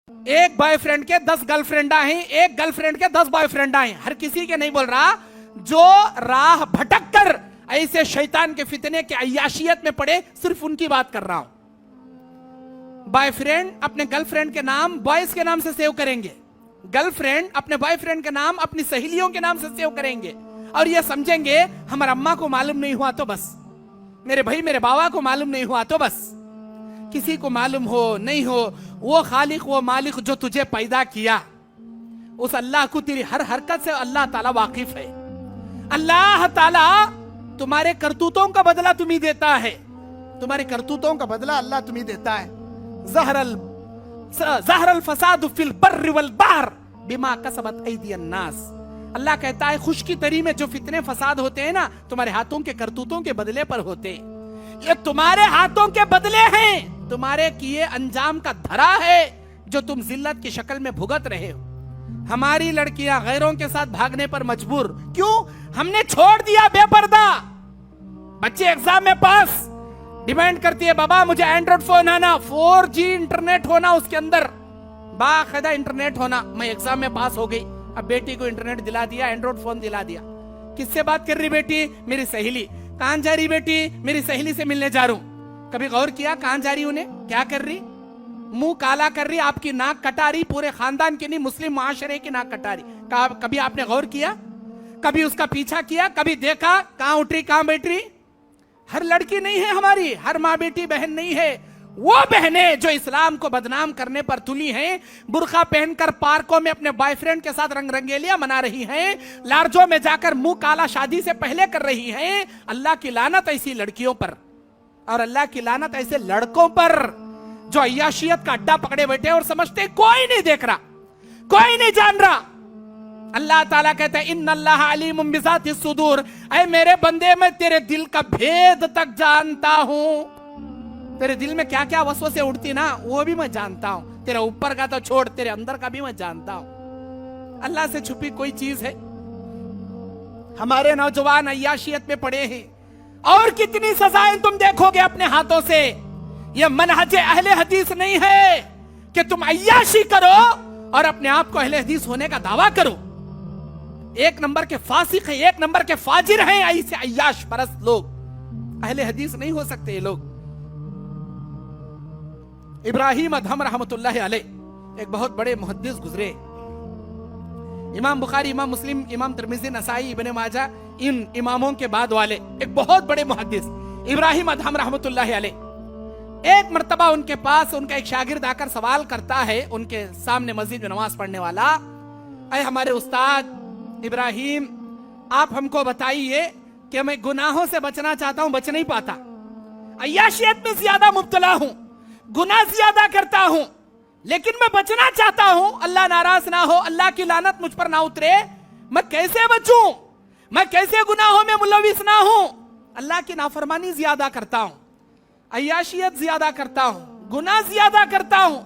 ایک boy friend کے 10 girl friend ہیں، ایک گرل فرینڈ کے 10 بوائے فرینڈ ہیں. ہر کسی کے نہیں بول رہا، جو راہ بھٹک کر ایسے شیطان کے فتنے کے عیاشیت میں پڑے صرف ان کی بات کر رہا ہوں. بوائے فرینڈ اپنے گرل فرینڈ کے نام بوائز کے نام سے سیو کریں گے، گرل فرینڈ اپنے بوائے فرینڈ کے نام اپنی سہیلیوں کے نام سے سیو کریں گے، اور یہ سمجھیں گے ہمارا اماں کو معلوم نہیں ہوا تو بس، میرے بھائی میرے باوا کو معلوم نہیں ہوا تو بس. کسی کو معلوم ہو نہیں ہو، وہ خالق وہ مالک جو تجھے پیدا کیا، اس اللہ کو تیری ہر حرکت سے اللہ تعالیٰ واقف ہے. اللہ تعالیٰ تمہارے کرتوتوں کا بدلہ تمہیں دیتا ہے، تمہارے کرتوتوں کا بدلہ اللہ تمہیں دیتا ہے. ظہر الفساد فی البر والبحر بما کسبت ایدی الناس. اللہ کہتا ہے خشکی تری میں جو فتنے فساد ہوتے ہیں نا، تمہارے ہاتھوں کے کرتوتوں کے بدلے پر ہوتے ہیں. یہ تمہارے ہاتھوں کے بدلے ہیں، تمہارے کیے انجام کا دھرا ہے جو تم ذلت کی شکل میں بھگت رہے ہو. ہماری لڑکیاں غیروں کے ساتھ بھاگنے پر مجبور کیوں؟ ہم نے چھوڑ دیا بے پردہ. بچے ایگزام میں پاس، ڈیمانڈ کرتی ہے بابا مجھے اینڈرائڈ فون آنا، 4G انٹرنیٹ ہونا، اس کے اندر باقاعدہ انٹرنیٹ ہونا. میں ایگزام میں پاس ہو گئی، اب بیٹی کو انٹرنیٹ دلا دیا، اینڈرائڈ فون دلا دیا. کس سے بات کر رہی بیٹی؟ میری سہیلی. کہاں جا رہی بیٹی؟ میری سہیلی سے ملنے جا رہا ہوں. کبھی غور کیا کہاں جا رہی انہیں؟ کیا کر رہی؟ منہ کالا کر رہی، آپ کی ناک کٹا رہی، پورے خاندان کی نہیں مسلم معاشرے کی ناک کٹا رہی. کبھی آپ نے غور کیا؟ کبھی اس کا پیچھا کیا؟ کبھی دیکھا کہاں اٹھ رہی کہاں بیٹھ رہی؟ ہر لڑکی نہیں ہے ہماری، ہر ماں بیٹی بہن نہیں ہے. وہ بہنیں جو اسلام کو بدنام کرنے پر تلی ہیں، برقع پہن کر پارکوں میں اپنے بوائے فرینڈ کے ساتھ رنگ رنگیلیاں منا رہی ہیں، لارجوں میں جا کر منہ کالا شادی سے پہلے کر رہی ہیں. اللہ کی لعنت ایسی لڑکیوں پر، اور اللہ کی لعنت ایسے لڑکوں پر جو عیاشیت کا اڈا پکڑے بیٹھے اور سمجھتے کوئی نہیں دیکھ رہا، کوئی نہیں جان رہا. اللہ تعالیٰ کہتے ہیں ان اللہ علیم بذات الصدور، اے میرے بندے میں تیرے دل کا بھید تک جانتا ہوں. تیرے دل میں کیا کیا وسوسے اڑتی نا وہ بھی میں جانتا ہوں. تیرے اوپر کا تو چھوڑ، تیرے اندر کا بھی میں جانتا ہوں. اللہ سے چھپی کوئی چیز ہے؟ ہمارے نوجوان عیاشیت میں پڑے ہیں، اور کتنی سزائیں تم دیکھو گے اپنے ہاتھوں سے. یہ منہج اہل حدیث نہیں ہے کہ تم عیاشی کرو اور اپنے آپ کو اہل حدیث ہونے کا دعویٰ کرو. ایک نمبر کے فاسق ہیں، ایک نمبر کے فاجر ہیں ایسے عیاش پرست لوگ. اہل حدیث نہیں ہو سکتے یہ لوگ. ابراہیم ادہم رحمت اللہ علیہ ایک بہت بڑے محدث گزرے. امام بخاری، امام مسلم، امام ترمذی، نسائی، ابن ماجہ، ان اماموں کے بعد والے ایک بہت بڑے محدث ابراہیم ادہم رحمت اللہ علیہ. ایک مرتبہ ان کے پاس ان کا ایک شاگرد آ کر سوال کرتا ہے ان کے سامنے مسجد میں نماز پڑھنے والا، اے ہمارے استاد ابراہیم آپ ہم کو بتائیے کہ میں گناہوں سے بچنا چاہتا ہوں، بچ نہیں پاتا، عیاشیت میں زیادہ مبتلا ہوں، گناہ زیادہ کرتا ہوں، لیکن میں بچنا چاہتا ہوں، اللہ ناراض نہ ہو، اللہ کی لعنت مجھ پر نہ اترے، میں کیسے بچوں؟ میں کیسے گناہوں میں ملوث نہ ہوں؟ اللہ کی نافرمانی زیادہ کرتا ہوں، عیاشیت زیادہ کرتا ہوں، گناہ زیادہ کرتا ہوں،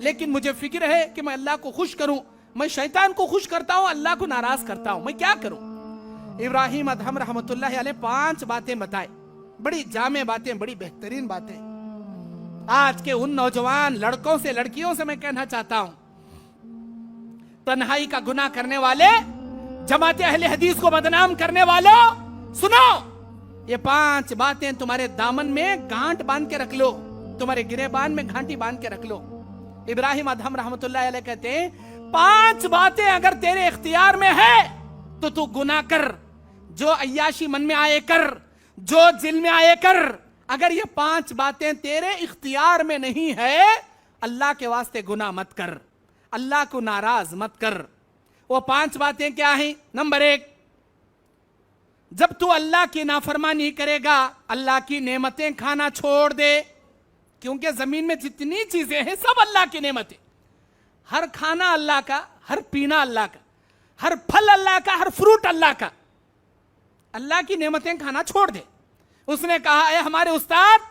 لیکن مجھے فکر ہے کہ میں اللہ کو خوش کروں. میں شیطان کو خوش کرتا ہوں، اللہ کو ناراض کرتا ہوں، میں کیا کروں؟ ابراہیم ادہم رحمت اللہ علیہ 5 باتیں بتائے، بڑی جامع باتیں، بڑی بہترین باتیں. آج کے ان نوجوان لڑکوں سے لڑکیوں سے میں کہنا چاہتا ہوں، تنہائی کا گناہ کرنے والے، جماعت اہل حدیث کو بدنام کرنے والوں، سنو یہ 5 باتیں تمہارے دامن میں گانٹ باندھ کے رکھ لو، تمہارے گریبان میں گھانٹی باندھ کے رکھ لو. ابراہیم ادہم رحمت اللہ علیہ کہتے ہیں 5 باتیں اگر تیرے اختیار میں ہے تو تو گناہ کر، جو عیاشی من میں آئے کر، جو دل میں آئے کر. اگر یہ 5 باتیں تیرے اختیار میں نہیں ہے، اللہ کے واسطے گناہ مت کر، اللہ کو ناراض مت کر. وہ 5 باتیں کیا ہیں؟ نمبر 1، جب تو اللہ کی نافرمانی کرے گا اللہ کی نعمتیں کھانا چھوڑ دے، کیونکہ زمین میں جتنی چیزیں ہیں سب اللہ کی نعمتیں. ہر کھانا اللہ کا، ہر پینا اللہ کا، ہر پھل اللہ کا، ہر فروٹ اللہ کا. اللہ کی نعمتیں کھانا چھوڑ دے. اس نے کہا اے ہمارے استاد،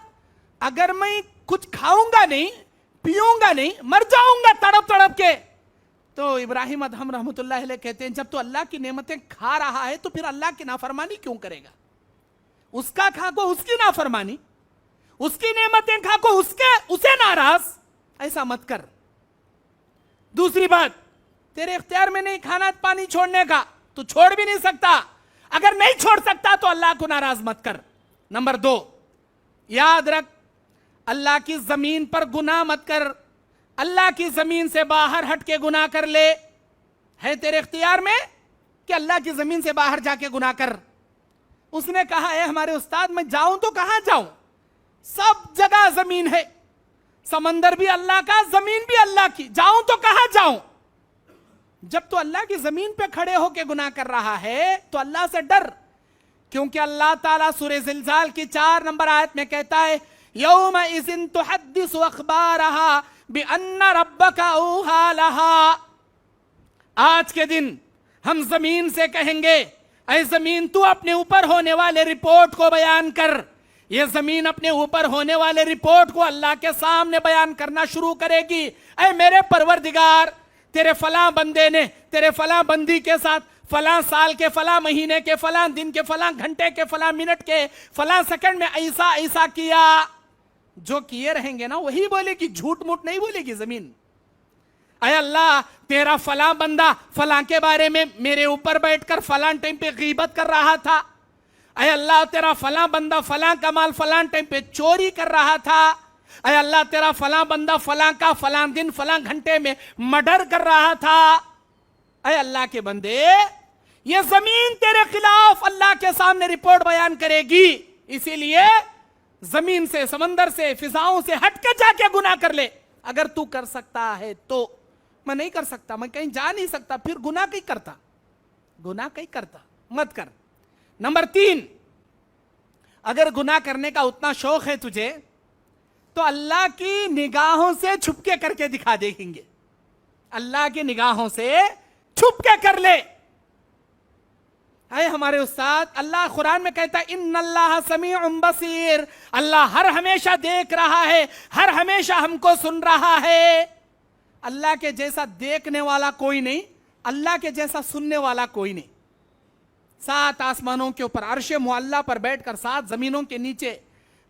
اگر میں کچھ کھاؤں گا نہیں، پیوں گا نہیں، مر جاؤں گا تڑپ تڑپ کے. تو ابراہیم ادہم رحمت اللہ علیہ کہتے ہیں جب تو اللہ کی نعمتیں کھا رہا ہے تو پھر اللہ کی نافرمانی کیوں کرے گا؟ اس کا کھا کو اس کی نافرمانی، اس کی نعمتیں کھا کو اسے ناراض، ایسا مت کر. دوسری بات، تیرے اختیار میں نہیں کھانا پانی چھوڑنے کا، تو چھوڑ بھی نہیں سکتا، اگر نہیں چھوڑ سکتا تو اللہ کو ناراض مت کر۔ نمبر 2، یاد رکھ اللہ کی زمین پر گناہ مت کر، اللہ کی زمین سے باہر ہٹ کے گناہ کر لے، ہے تیرے اختیار میں کہ اللہ کی زمین سے باہر جا کے گناہ کر۔ اس نے کہا اے ہمارے استاد میں جاؤں تو کہاں جاؤں، سب جگہ زمین ہے، سمندر بھی اللہ کا، زمین بھی اللہ کی، جاؤں تو کہاں جاؤں؟ جب تو اللہ کی زمین پہ کھڑے ہو کے گناہ کر رہا ہے تو اللہ سے ڈر، کیونکہ اللہ تعالیٰ سورہ زلزال کی 4 نمبر آیت میں کہتا ہے یومئذ تحدث اخبارها بان ربک اوحی لها، آج کے دن ہم زمین سے کہیں گے اے زمین تو اپنے اوپر ہونے والے رپورٹ کو بیان کر۔ یہ زمین اپنے اوپر ہونے والے رپورٹ کو اللہ کے سامنے بیان کرنا شروع کرے گی، اے میرے پروردگار تیرے فلاں بندے نے تیرے فلاں بندی کے ساتھ فلاں سال کے فلاں مہینے کے فلاں دن کے فلاں گھنٹے کے فلاں منٹ کے فلاں سیکنڈ میں ایسا ایسا کیا۔ جو کیے رہیں گے نا وہی بولے گی، جھوٹ موٹ نہیں بولے گی زمین۔ اے اللہ تیرا فلاں بندہ فلاں کے بارے میں میرے اوپر بیٹھ کر فلاں ٹائم پہ غیبت کر رہا تھا، اے اللہ تیرا فلاں بندہ فلاں کا مال فلاں ٹائم پہ چوری کر رہا تھا، اے اللہ تیرا فلاں بندہ فلاں کا فلاں دن فلاں گھنٹے میں مرڈر کر رہا تھا۔ اے اللہ کے بندے یہ زمین تیرے خلاف اللہ کے سامنے رپورٹ بیان کرے گی، اسی لیے زمین سے سمندر سے فضاؤں سے ہٹ کے جا کے گناہ کر لے، اگر تو کر سکتا ہے تو۔ میں نہیں کر سکتا، میں کہیں جا نہیں سکتا، پھر گناہ کہیں کرتا، گناہ کہیں کرتا مت کر۔ نمبر 3، اگر گناہ کرنے کا اتنا شوق ہے تجھے تو اللہ کی نگاہوں سے چھپ کے کر کے دکھا دیں گے، اللہ کی نگاہوں سے چھپ کے کر لے۔ اے ہمارے استاد، اللہ قرآن میں کہتا ہے ان اللہ سمیع بصیر، اللہ ہر ہمیشہ دیکھ رہا ہے، ہر ہمیشہ ہم کو سن رہا ہے۔ اللہ کے جیسا دیکھنے والا کوئی نہیں، اللہ کے جیسا سننے والا کوئی نہیں۔ 7 آسمانوں کے اوپر عرش معلیٰ پر بیٹھ کر 7 زمینوں کے نیچے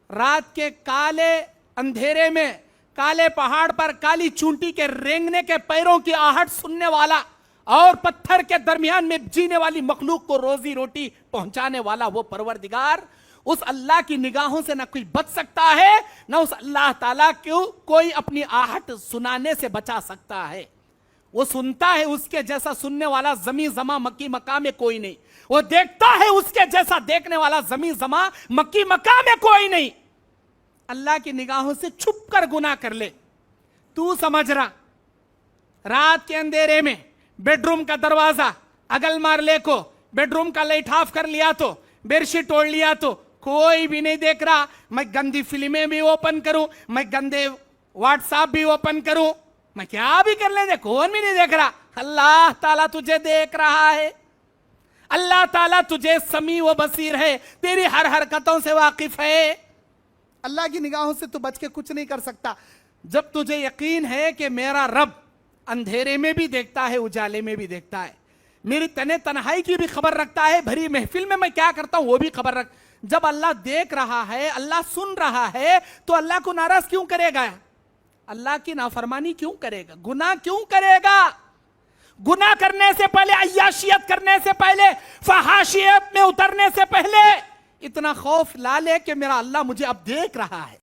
رات کے کالے اندھیرے میں کالے پہاڑ پر کالی چونٹی کے رینگنے کے پیروں کی آہٹ سننے والا اور پتھر کے درمیان میں جینے والی مخلوق کو روزی روٹی پہنچانے والا وہ پروردگار، اس اللہ کی نگاہوں سے نہ کوئی بچ سکتا ہے، نہ اس اللہ تعالیٰ کو کوئی اپنی آہٹ سنانے سے بچا سکتا ہے۔ وہ سنتا ہے، اس کے جیسا سننے والا زمین زماں مکی مکہ میں کوئی نہیں۔ وہ دیکھتا ہے، اس کے جیسا دیکھنے والا زمین زماں مکی مکہ میں کوئی نہیں۔ اللہ کی نگاہوں سے چھپ کر گناہ کر لے۔ تو سمجھ رہا رات کے اندھیرے میں بیڈ روم کا دروازہ اگل مار لے کو، بیڈ روم کا لائٹ آف کر لیا تو، بیڈ شیٹ توڑ لیا تو کوئی بھی نہیں دیکھ رہا، میں گندی فلمیں بھی اوپن کروں، میں گندے واٹس ایپ بھی اوپن کروں، میں کیا بھی کر لیں دے، کون بھی نہیں دیکھ رہا۔ اللہ تعالیٰ تجھے دیکھ رہا ہے، اللہ تعالیٰ تجھے سمیع و بصیر ہے، تیری ہر حرکتوں سے واقف ہے۔ اللہ کی نگاہوں سے تو بچ کے کچھ نہیں کر سکتا۔ جب تجھے یقین ہے کہ میرا رب اندھیرے میں بھی دیکھتا ہے، اجالے میں بھی دیکھتا ہے، میری تنہائی کی بھی خبر رکھتا ہے، بھری محفل میں میں کیا کرتا ہوں وہ بھی خبر رکھ، جب اللہ دیکھ رہا ہے، اللہ سن رہا ہے، تو اللہ کو ناراض کیوں کرے گا؟ اللہ کی نافرمانی کیوں کرے گا؟ گناہ کیوں کرے گا؟ گناہ کرنے سے پہلے، عیاشیت کرنے سے پہلے، فحاشیت میں اترنے سے پہلے اتنا خوف لا لے کہ میرا اللہ مجھے اب دیکھ رہا ہے۔